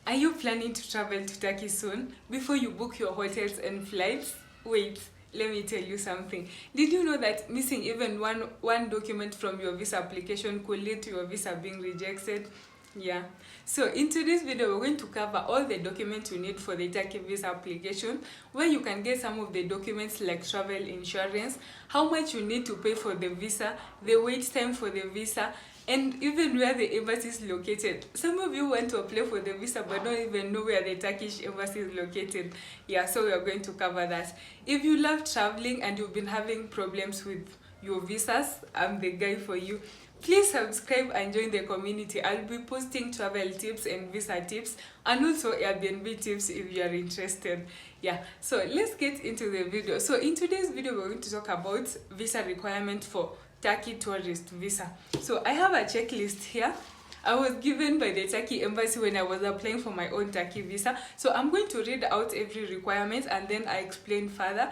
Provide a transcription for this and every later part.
Are you planning to travel to Turkey soon? Before you book your hotels and flights, wait, let me tell you something. Did you know that missing even one document from your visa application could lead to your visa being rejected? Yeah. So in today's video, we're going to cover all the documents you need for the Turkey visa application, where you can get some of the documents like travel insurance, how much you need to pay for the visa, the wait time for the visa, and even where the embassy is located. Some of you want to apply for the visa but don't even know where the Turkish embassy is located. Yeah, so we are going to cover that. If you love traveling and you've been having problems with your visas, I'm the guy for you. Please subscribe and join the community. I'll be posting travel tips and visa tips and also Airbnb tips if you are interested. Yeah, so let's get into the video. So in today's video, we're going to talk about visa requirement for Turkey tourist visa. So I have a checklist here. I was given by the Turkey embassy when I was applying for my own Turkey visa. So I'm going to read out every requirement and then I explain further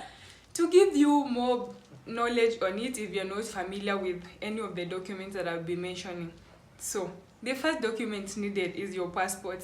to give you more knowledge on it if you're not familiar with any of the documents that I'll be mentioning. So the first document needed is your passport.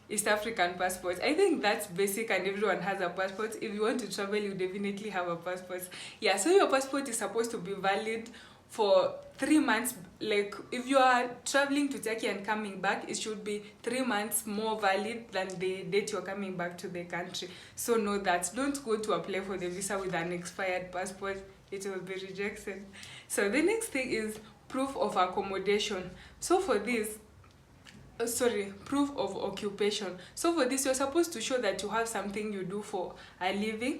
East African passport. I think that's basic and everyone has a passport. If you want to travel, you definitely have a passport. Yeah, so your passport is supposed to be valid for 3 months. Like if you are traveling to Turkey and coming back, it should be 3 months more valid than the date you're coming back to the country. So know that. Don't go to apply for the visa with an expired passport. It will be rejected. So the next thing is proof of accommodation. So for this, proof of occupation. So for this, you're supposed to show that you have something you do for a living.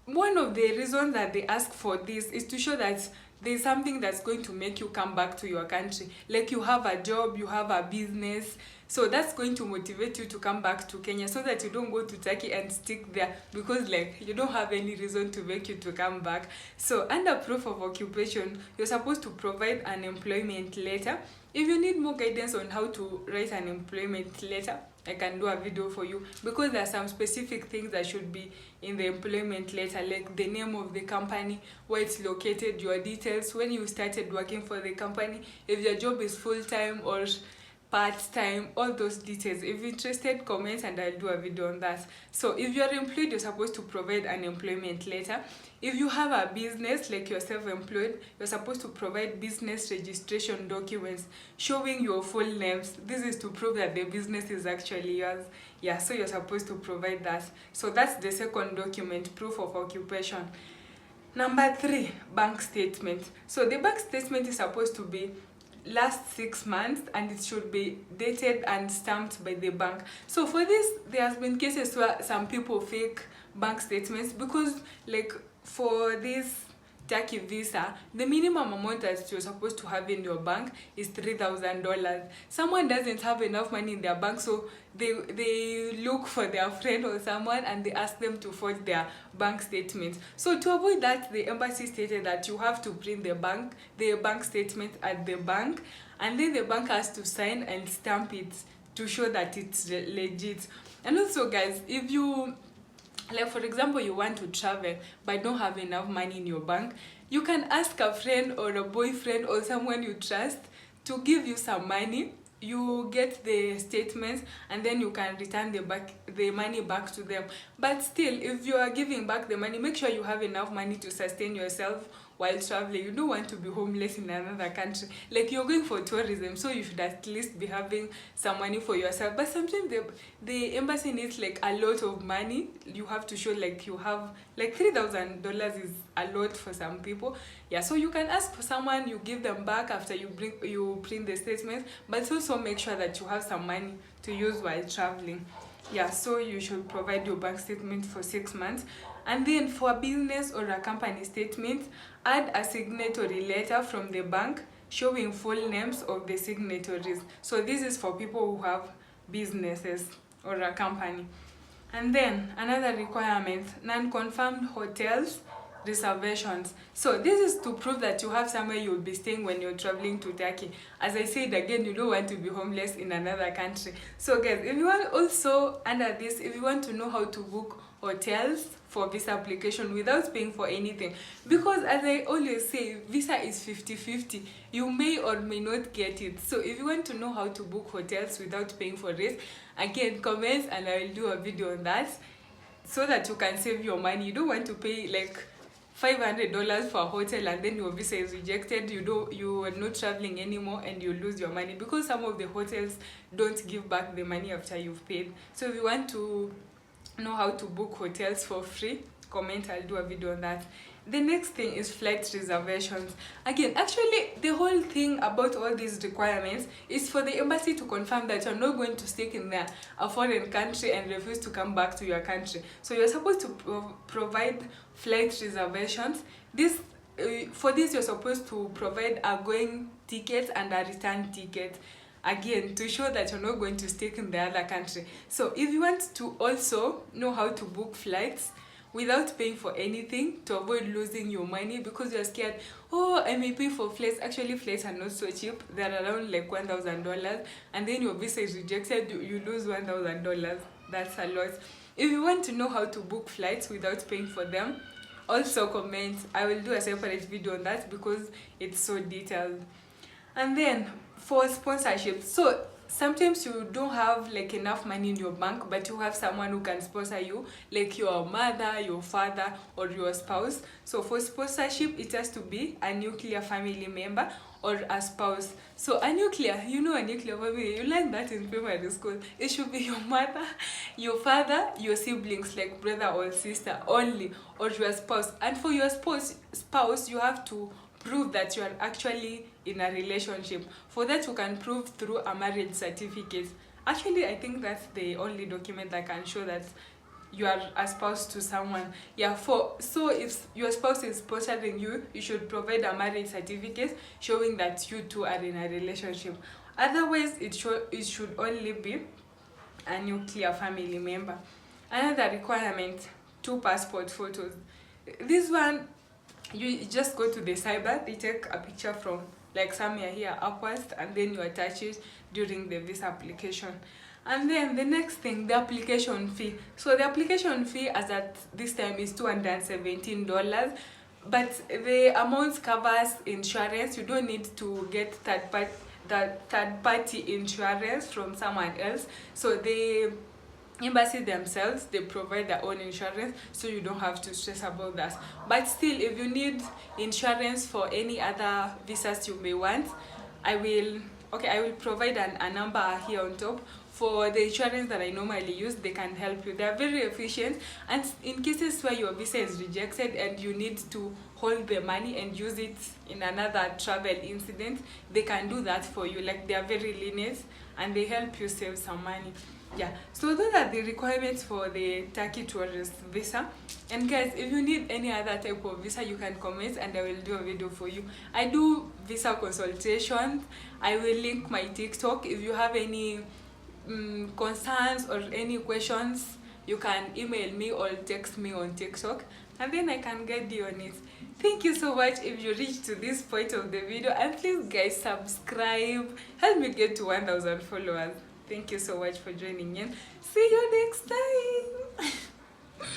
One of the reasons that they ask for this is to show that there's something that's going to make you come back to your country. Like you have a job, you have a business. So that's going to motivate you to come back to Kenya so that you don't go to Turkey and stick there because like you don't have any reason to make you to come back. So under proof of occupation, you're supposed to provide an employment letter. If you need more guidance on how to write an employment letter, I can do a video for you because there are some specific things that should be in the employment letter, like the name of the company, where it's located, your details, when you started working for the company, if your job is full-time or part-time, all those details. If you're interested, comment and I'll do a video on that. So if you're employed, you're supposed to provide an employment letter. If you have a business, like you're self-employed, you're supposed to provide business registration documents showing your full names. This is to prove that the business is actually yours. Yeah, so you're supposed to provide that. So that's the second document, proof of occupation. Number 3, bank statement. So the bank statement is supposed to be last 6 months and it should be dated and stamped by the bank. So for this, there has been cases where some people fake bank statements because like for this Turkey visa, the minimum amount that you're supposed to have in your bank is $3,000. Someone doesn't have enough money in their bank, so they look for their friend or someone and they ask them to forge their bank statement. So to avoid that, the embassy stated that you have to print the bank statement at the bank, and then the bank has to sign and stamp it to show that it's legit. And also guys, if you, like for example, you want to travel but don't have enough money in your bank, you can ask a friend or a boyfriend or someone you trust to give you some money. You get the statements and then you can return the money back to them. But still, if you are giving back the money, make sure you have enough money to sustain yourself while traveling. You don't want to be homeless in another country. Like you're going for tourism, so you should at least be having some money for yourself. But sometimes the embassy needs like a lot of money. You have to show like you have like $3,000 is a lot for some people. Yeah, so you can ask for someone, you give them back after you print the statement, but also make sure that you have some money to use while traveling. Yeah, so you should provide your bank statement for 6 months. And then for a business or a company statement, add a signatory letter from the bank showing full names of the signatories. So this is for people who have businesses or a company. And then another requirement, non-confirmed hotels, reservations. So this is to prove that you have somewhere you'll be staying when you're traveling to Turkey. As I said again, you don't want to be homeless in another country. So guys, if you want also under this, if you want to know how to book hotels for visa application without paying for anything, because as I always say, visa is 50-50, you may or may not get it. So if you want to know how to book hotels without paying for it, again, comment and I will do a video on that, so that you can save your money. You don't want to pay like $500 for a hotel and then your visa is rejected, you are not traveling anymore and you lose your money, because some of the hotels don't give back the money after you've paid. So if you want to know how to book hotels for free, comment, I'll do a video on that. The next thing is flight reservations. Again, actually the whole thing about all these requirements is for the embassy to confirm that you're not going to stay in a foreign country and refuse to come back to your country. So you're supposed to provide flight reservations. For this you're supposed to provide a going ticket and a return ticket, again to show that you're not going to stay in the other country. So if you want to also know how to book flights without paying for anything, to avoid losing your money because you're scared, oh, I may pay for flights. Actually flights are not so cheap, they're around like $1,000, and then your visa is rejected, you lose $1,000. That's a lot. If you want to know how to book flights without paying for them, also comment, I will do a separate video on that because it's so detailed. And then for sponsorship, so sometimes you don't have like enough money in your bank, but you have someone who can sponsor you, like your mother, your father, or your spouse. So for sponsorship, it has to be a nuclear family member or a spouse. So a nuclear, you know, a nuclear family, you learn that in primary school. It should be your mother, your father, your siblings, like brother or sister only, or your spouse. And for your spouse, you have to prove that you are actually in a relationship. For that, you can prove through a marriage certificate. Actually, I think that's the only document that can show that you are a spouse to someone. So if your spouse is sponsoring you, you should provide a marriage certificate showing that you two are in a relationship. Otherwise, it should only be a nuclear family member. Another requirement, 2 passport photos. This one, you just go to the cyber, they take a picture from like somewhere here upwards, and then you attach it during the visa application. And then the next thing, the application fee. So the application fee as at this time is $217, but the amount covers insurance. You don't need to get third party insurance from someone else. So the embassy themselves, they provide their own insurance, so you don't have to stress about that. But still, if you need insurance for any other visas you may want, I will provide a number here on top for the insurance that I normally use. They can help you. They are very efficient, and in cases where your visa is rejected and you need to hold the money and use it in another travel incident, they can do that for you. Like, they are very lenient and they help you save some money. Yeah, so those are the requirements for the Turkey tourist visa. And guys, if you need any other type of visa, you can comment and I will do a video for you. I do visa consultations. I will link my TikTok. If you have any concerns or any questions, you can email me or text me on TikTok, and then I can guide you on it. Thank you so much if you reached to this point of the video, and please guys, subscribe, help me get to 1,000 followers. Thank you so much for joining in. See you next time.